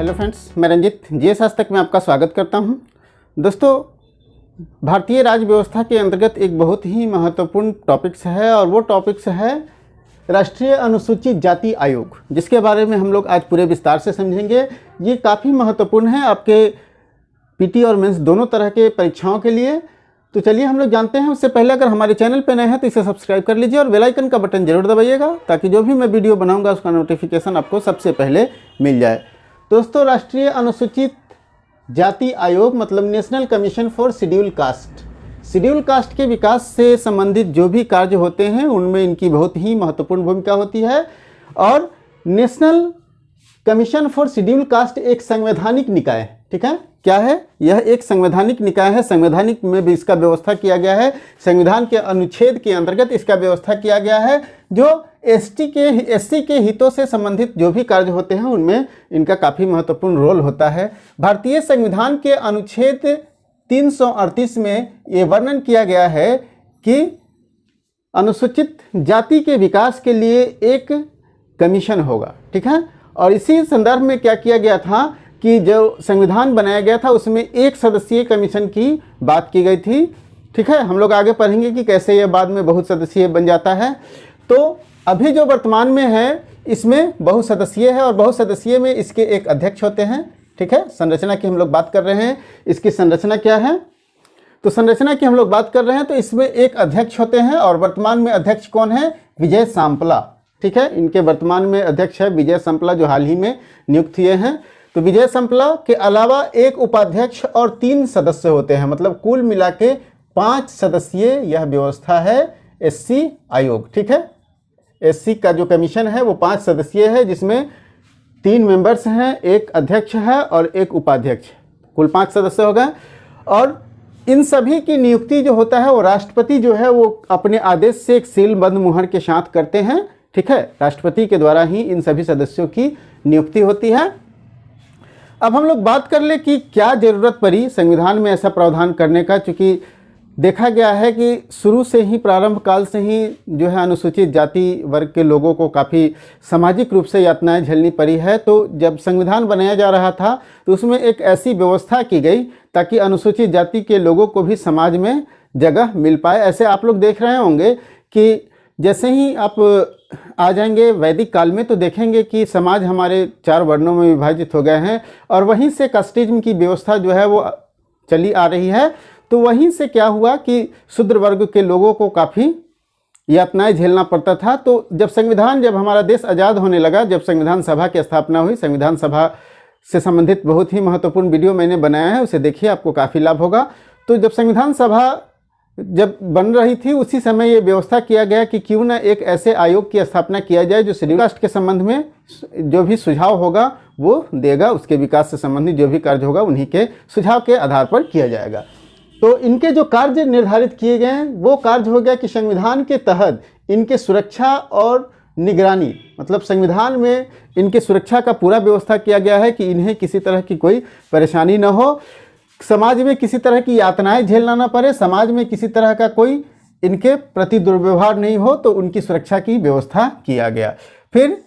Hello friends, मैं Ranjit GS आज तक में आपका स्वागत करता हूं। दोस्तों, भारतीय राज्य व्यवस्था के अंतर्गत एक बहुत ही महत्वपूर्ण टॉपिक्स है और वो टॉपिक्स है राष्ट्रीय अनुसूचित जाति आयोग, जिसके बारे में हम लोग आज पूरे विस्तार से समझेंगे। ये काफ़ी महत्वपूर्ण है आपके पीटी और मेंस दोनों तरह के परीक्षाओं के लिए। तो चलिए हम लोग जानते हैं। उससे पहले अगर हमारे चैनल पर नए हैं तो इसे सब्सक्राइब कर लीजिए और बेल आइकन का बटन जरूर दबाइएगा, ताकि जो भी मैं वीडियो बनाऊंगा उसका नोटिफिकेशन आपको सबसे पहले मिल जाए। दोस्तों, राष्ट्रीय अनुसूचित जाति आयोग मतलब national commission for schedule caste, schedule caste के विकास से संबंधित जो भी कार्य होते हैं उनमें इनकी बहुत ही महत्वपूर्ण भूमिका होती है। और national commission for schedule caste एक संवैधानिक निकाय है। ठीक है, क्या है? यह एक संवैधानिक निकाय है। संवैधानिक में भी इसका व्यवस्था किया गया है। संविधान के अनुच्छेद के अंतर्गत इसका व्यवस्था किया गया है। जो एससी के हितों से संबंधित जो भी कार्य होते हैं उनमें इनका काफ़ी महत्वपूर्ण रोल होता है। भारतीय संविधान के अनुच्छेद 338 में ये वर्णन किया गया है कि अनुसूचित जाति के विकास के लिए एक कमीशन होगा। ठीक है, और इसी संदर्भ में क्या किया गया था कि जो संविधान बनाया गया था उसमें एक सदस्यीय कमीशन की बात की गई थी। ठीक है, हम लोग आगे पढ़ेंगे कि कैसे यह बाद में बहुत सदस्यीय बन जाता है। तो अभी जो वर्तमान में है इसमें बहुसदस्यीय है और बहुसदस्यीय में इसके एक अध्यक्ष होते हैं। ठीक है, संरचना की हम लोग बात कर रहे हैं। इसकी संरचना क्या है? तो संरचना की हम लोग बात कर रहे हैं तो इसमें एक अध्यक्ष होते हैं और वर्तमान में अध्यक्ष कौन है? विजय सांपला। ठीक है, इनके वर्तमान में अध्यक्ष है विजय सांपला, जो हाल ही में नियुक्त हुए हैं। तो विजय सांपला के अलावा एक उपाध्यक्ष और 3 सदस्य होते हैं, मतलब कुल मिला के 5 सदस्यीय यह व्यवस्था है एससी आयोग। ठीक है, एससी का जो कमीशन है वो 5 सदस्यीय है, जिसमें 3 मेंबर्स हैं, एक अध्यक्ष है और एक उपाध्यक्ष, कुल 5 सदस्य हो गए। और इन सभी की नियुक्ति जो होता है वो राष्ट्रपति जो है वो अपने आदेश से एक सीलबंद मुहर के साथ करते हैं। ठीक है, राष्ट्रपति के द्वारा ही इन सभी सदस्यों की नियुक्ति होती है। अब हम लोग बात कर ले कि क्या ज़रूरत पड़ी संविधान में ऐसा प्रावधान करने का, चूँकि देखा गया है कि शुरू से ही, प्रारंभ काल से ही जो है अनुसूचित जाति वर्ग के लोगों को काफ़ी सामाजिक रूप से यातनाएं झेलनी पड़ी है। तो जब संविधान बनाया जा रहा था तो उसमें एक ऐसी व्यवस्था की गई ताकि अनुसूचित जाति के लोगों को भी समाज में जगह मिल पाए। ऐसे आप लोग देख रहे होंगे कि जैसे ही आप आ जाएंगे वैदिक काल में तो देखेंगे कि समाज हमारे 4 वर्णों में विभाजित हो गए हैं और वहीं से कास्टिज्म की व्यवस्था जो है वो चली आ रही है। तो वहीं से क्या हुआ कि शूद्र वर्ग के लोगों को काफ़ी यातनाएं झेलना पड़ता था। तो जब हमारा देश आज़ाद होने लगा, जब संविधान सभा की स्थापना हुई, संविधान सभा से संबंधित बहुत ही महत्वपूर्ण वीडियो मैंने बनाया है, उसे देखिए, आपको काफ़ी लाभ होगा। तो जब संविधान सभा जब बन रही थी उसी समय ये व्यवस्था किया गया कि क्यों ना एक ऐसे आयोग की स्थापना किया जाए जो शेड्यूल कास्ट के संबंध में जो भी सुझाव होगा वो देगा, उसके विकास से संबंधित जो भी कार्य होगा उन्हीं के सुझाव के आधार पर किया जाएगा। तो इनके जो कार्य निर्धारित किए गए हैं वो कार्य हो गया कि संविधान के तहत इनके सुरक्षा और निगरानी, मतलब संविधान में इनके सुरक्षा का पूरा व्यवस्था किया गया है कि इन्हें किसी तरह की कोई परेशानी न हो, समाज में किसी तरह की यातनाएं झेलना ना पड़े, समाज में किसी तरह का कोई इनके प्रति दुर्व्यवहार नहीं हो, तो उनकी सुरक्षा की व्यवस्था किया गया। फिर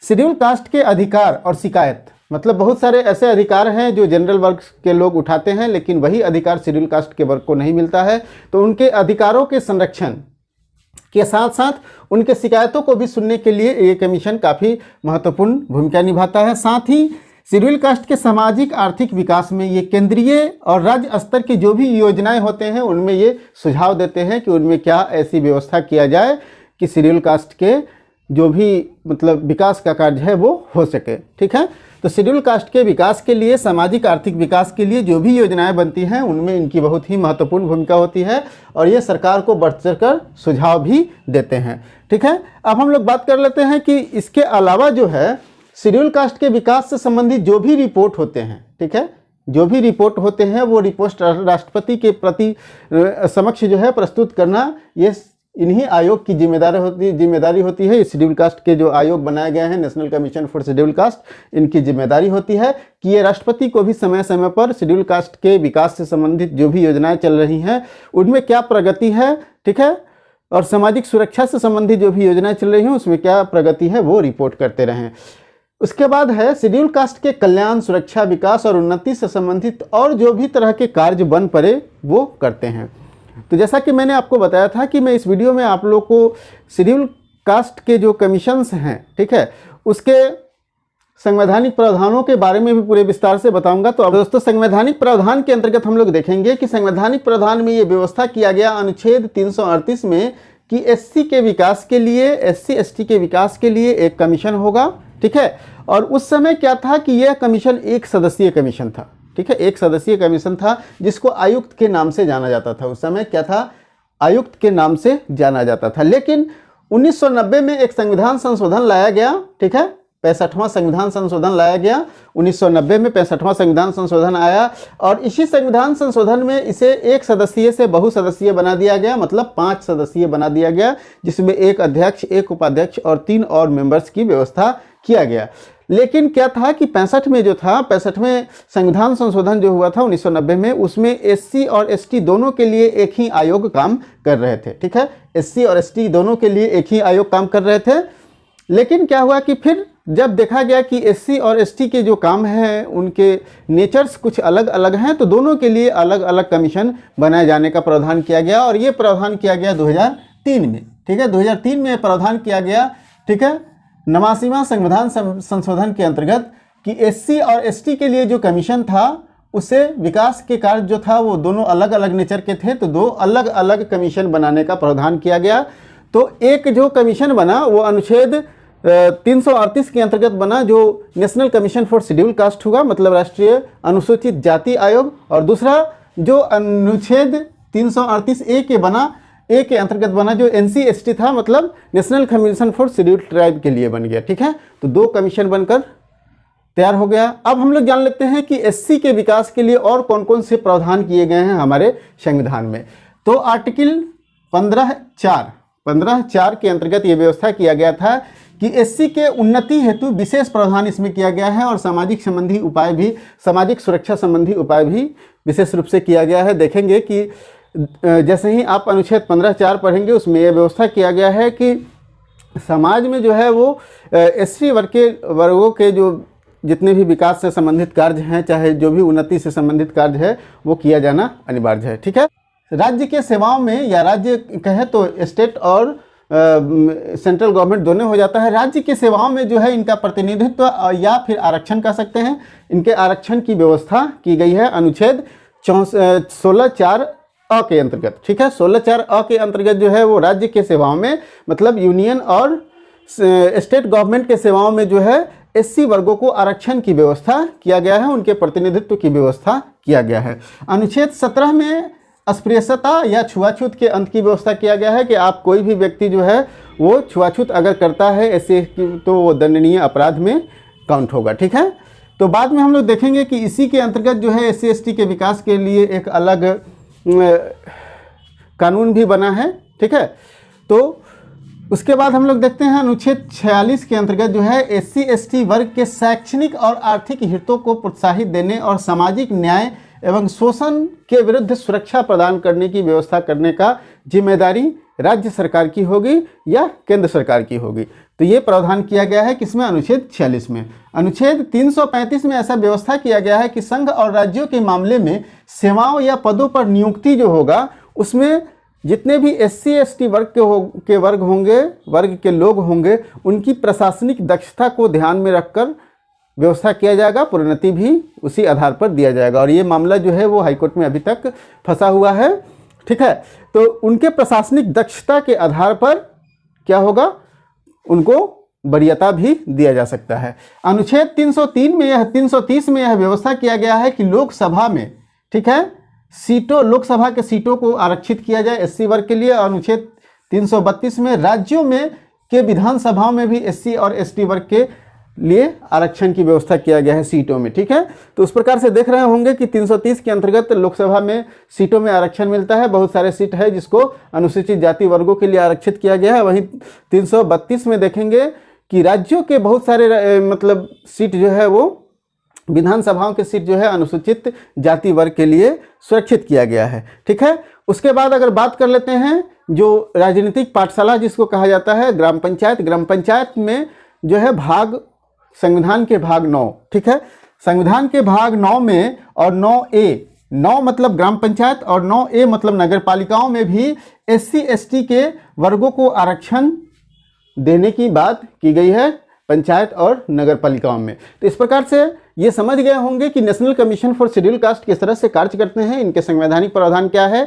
शेड्यूल कास्ट के अधिकार और शिकायत, मतलब बहुत सारे ऐसे अधिकार हैं जो जनरल वर्ग के लोग उठाते हैं लेकिन वही अधिकार शेड्यूल कास्ट के वर्ग को नहीं मिलता है। तो उनके अधिकारों के संरक्षण के साथ साथ उनके शिकायतों को भी सुनने के लिए ये कमीशन काफ़ी महत्वपूर्ण भूमिका निभाता है। साथ ही शेड्यूल कास्ट के सामाजिक आर्थिक विकास में ये केंद्रीय और राज्य स्तर की जो भी योजनाएं होते हैं उनमें ये सुझाव देते हैं कि उनमें क्या ऐसी व्यवस्था किया जाए कि शेड्यूल कास्ट के जो भी मतलब विकास का कार्य है वो हो सके। ठीक है, तो शेड्यूल कास्ट के विकास के लिए, सामाजिक आर्थिक विकास के लिए जो भी योजनाएं बनती हैं उनमें इनकी बहुत ही महत्वपूर्ण भूमिका होती है और ये सरकार को बढ़ चढ़कर सुझाव भी देते हैं। ठीक है, अब हम लोग बात कर लेते हैं कि इसके अलावा जो है शेड्यूल कास्ट के विकास से संबंधित जो भी रिपोर्ट होते हैं, ठीक है, जो भी रिपोर्ट होते हैं वो रिपोर्ट राष्ट्रपति के प्रति समक्ष जो है प्रस्तुत करना ये इन्हीं आयोग की जिम्मेदारी होती है। शेड्यूल कास्ट के जो आयोग बनाए गए हैं, national commission for schedule caste, इनकी जिम्मेदारी होती है कि ये राष्ट्रपति को भी समय समय पर शेड्यूल कास्ट के विकास से संबंधित जो भी योजनाएं चल रही हैं उनमें क्या प्रगति है, ठीक है, और सामाजिक सुरक्षा से संबंधित जो भी योजनाएं चल रही हैं उसमें क्या प्रगति है वो रिपोर्ट करते रहें। उसके बाद है शेड्यूल कास्ट के कल्याण, सुरक्षा, विकास और उन्नति से संबंधित और जो भी तरह के कार्य बन पड़े वो करते हैं। तो जैसा कि मैंने आपको बताया था कि मैं इस वीडियो में आप लोग को शेड्यूल कास्ट के जो कमीशंस हैं, ठीक है, उसके संवैधानिक प्रावधानों के बारे में भी पूरे विस्तार से बताऊंगा। तो अब दोस्तों, संवैधानिक प्रावधान के अंतर्गत हम लोग देखेंगे कि संवैधानिक प्रावधान में ये व्यवस्था किया गया अनुच्छेद 338 में कि एससी के विकास के लिए, एससी एसटी के विकास के लिए एक कमीशन होगा, ठीक है। और उस समय क्या था कि यह कमीशन एक सदस्यीय कमीशन था, ठीक है, एक सदस्यीय कमीशन था जिसको आयुक्त के नाम से जाना जाता था। उस समय क्या था, आयुक्त के नाम से जाना जाता था। लेकिन 1990 में एक संविधान संशोधन लाया गया, ठीक है, 65वां संविधान संशोधन लाया गया। 1990 में 65वां संविधान संशोधन आया और इसी संविधान संशोधन में इसे एक सदस्यीय से बहुसदस्यीय बना दिया गया, मतलब 5 सदस्यीय बना दिया गया, जिसमें एक अध्यक्ष, एक उपाध्यक्ष और 3 और मेंबर्स की व्यवस्था किया गया। लेकिन क्या था कि 65 में जो था, 65वें संविधान संशोधन जो हुआ था 1990 में, उसमें एससी और एसटी दोनों के लिए एक ही आयोग काम कर रहे थे, ठीक है, एससी और एसटी दोनों के लिए एक ही आयोग काम कर रहे थे। लेकिन क्या हुआ कि फिर जब देखा गया कि एससी और एसटी के जो काम हैं उनके नेचर्स कुछ अलग अलग हैं, तो दोनों के लिए अलग अलग कमीशन बनाए जाने का प्रावधान किया गया और ये प्रावधान किया गया 2003 में, ठीक है, 2003 में प्रावधान किया गया, ठीक है, 89वां संविधान संशोधन के अंतर्गत कि एससी और एसटी के लिए जो कमीशन था उसे विकास के कार्य जो था वो दोनों अलग अलग नेचर के थे, तो 2 अलग अलग कमीशन बनाने का प्रावधान किया गया। तो एक जो कमीशन बना वो अनुच्छेद 338 के अंतर्गत बना, जो national commission for schedule caste हुआ, मतलब राष्ट्रीय अनुसूचित जाति आयोग, और दूसरा जो अनुच्छेद 338 ए के अंतर्गत बना, जो NC-ST था, मतलब national commission for schedule tribe के लिए बन गया, ठीक है। तो 2 कमीशन बनकर तैयार हो गया। अब हम लोग जान लेते हैं कि एससी के विकास के लिए और कौन कौन से प्रावधान किए गए हैं हमारे संविधान में। तो आर्टिकल 15(4) के अंतर्गत ये व्यवस्था किया गया था कि एससी के उन्नति हेतु विशेष प्रावधान इसमें किया गया है और सामाजिक संबंधी उपाय भी, सामाजिक सुरक्षा संबंधी उपाय भी विशेष रूप से किया गया है। देखेंगे कि जैसे ही आप अनुच्छेद 15(4) पढ़ेंगे उसमें यह व्यवस्था किया गया है कि समाज में जो है वो एससी वर्गों के जो जितने भी विकास से संबंधित कार्य हैं, चाहे जो भी उन्नति से संबंधित कार्य है, वो किया जाना अनिवार्य है, ठीक है। राज्य के सेवाओं में, या राज्य कहे तो स्टेट और सेंट्रल गवर्नमेंट दोनों हो जाता है, राज्य की सेवाओं में जो है इनका प्रतिनिधित्व या फिर आरक्षण कह सकते हैं, इनके आरक्षण की व्यवस्था की गई है अनुच्छेद 16(4)(अ) के अंतर्गत, ठीक है। 16(4)(अ) के अंतर्गत जो है वो राज्य के सेवाओं में, मतलब यूनियन और स्टेट गवर्नमेंट के सेवाओं में जो है एससी वर्गों को आरक्षण की व्यवस्था किया गया है, उनके प्रतिनिधित्व की व्यवस्था किया गया है। अनुच्छेद 17 में अस्पृश्यता या छुआछूत के अंत की व्यवस्था किया गया है कि आप कोई भी व्यक्ति जो है वो छुआछूत अगर करता है ऐसे, तो वो दंडनीय अपराध में काउंट होगा, ठीक है। तो बाद में हम लोग देखेंगे कि इसी के अंतर्गत जो है एससी एसटी के विकास के लिए एक अलग कानून भी बना है, ठीक है। तो उसके बाद हम लोग देखते हैं अनुच्छेद 46 के अंतर्गत जो है एससी एसटी वर्ग के शैक्षणिक और आर्थिक हितों को प्रोत्साहित देने और सामाजिक न्याय एवं शोषण के विरुद्ध सुरक्षा प्रदान करने की व्यवस्था करने का जिम्मेदारी राज्य सरकार की होगी या केंद्र सरकार की होगी। तो ये प्रावधान किया गया है किसमें, अनुच्छेद 46 में। अनुच्छेद 335 में ऐसा व्यवस्था किया गया है कि संघ और राज्यों के मामले में सेवाओं या पदों पर नियुक्ति जो होगा उसमें जितने भी एससी एसटी वर्ग के लोग होंगे उनकी प्रशासनिक दक्षता को ध्यान में रखकर व्यवस्था किया जाएगा, प्रोन्नति भी उसी आधार पर दिया जाएगा। और ये मामला जो है वो हाईकोर्ट में अभी तक फंसा हुआ है, ठीक है। तो उनके प्रशासनिक दक्षता के आधार पर क्या होगा, उनको वरीयता भी दिया जा सकता है। अनुच्छेद 330 में यह व्यवस्था किया गया है कि लोकसभा में, ठीक है, लोकसभा के सीटों को आरक्षित किया जाए एससी वर्ग के लिए। अनुच्छेद 332 में राज्यों में के विधानसभाओं में भी एससी और एसटी वर्ग के लिए आरक्षण की व्यवस्था किया गया है सीटों में, ठीक है। तो उस प्रकार से देख रहे होंगे कि 330 के अंतर्गत लोकसभा में सीटों में आरक्षण मिलता है, बहुत सारे सीट है जिसको अनुसूचित जाति वर्गों के लिए आरक्षित किया गया है। वहीं 332 में देखेंगे कि राज्यों के बहुत सारे मतलब सीट जो है वो विधानसभाओं के सीट जो है अनुसूचित जाति वर्ग के लिए सुरक्षित किया गया है, ठीक है। उसके बाद अगर बात कर लेते हैं जो राजनीतिक पाठशाला जिसको कहा जाता है ग्राम पंचायत में जो है भाग संविधान के भाग 9, ठीक है, संविधान के भाग 9 में और 9A, 9 मतलब ग्राम पंचायत और 9A मतलब नगर पालिकाओं में भी SC ST के वर्गों को आरक्षण देने की बात की गई है पंचायत और नगर पालिकाओं में। तो इस प्रकार से ये समझ गए होंगे कि national commission for schedule caste किस तरह से कार्य करते हैं, इनके संवैधानिक प्रावधान क्या है,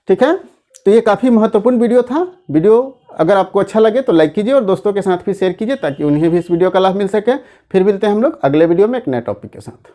ठीक है। तो ये काफ़ी महत्वपूर्ण वीडियो था। वीडियो अगर आपको अच्छा लगे तो लाइक कीजिए और दोस्तों के साथ भी शेयर कीजिए ताकि उन्हें भी इस वीडियो का लाभ मिल सके। फिर मिलते हैं हम लोग अगले वीडियो में एक नए टॉपिक के साथ।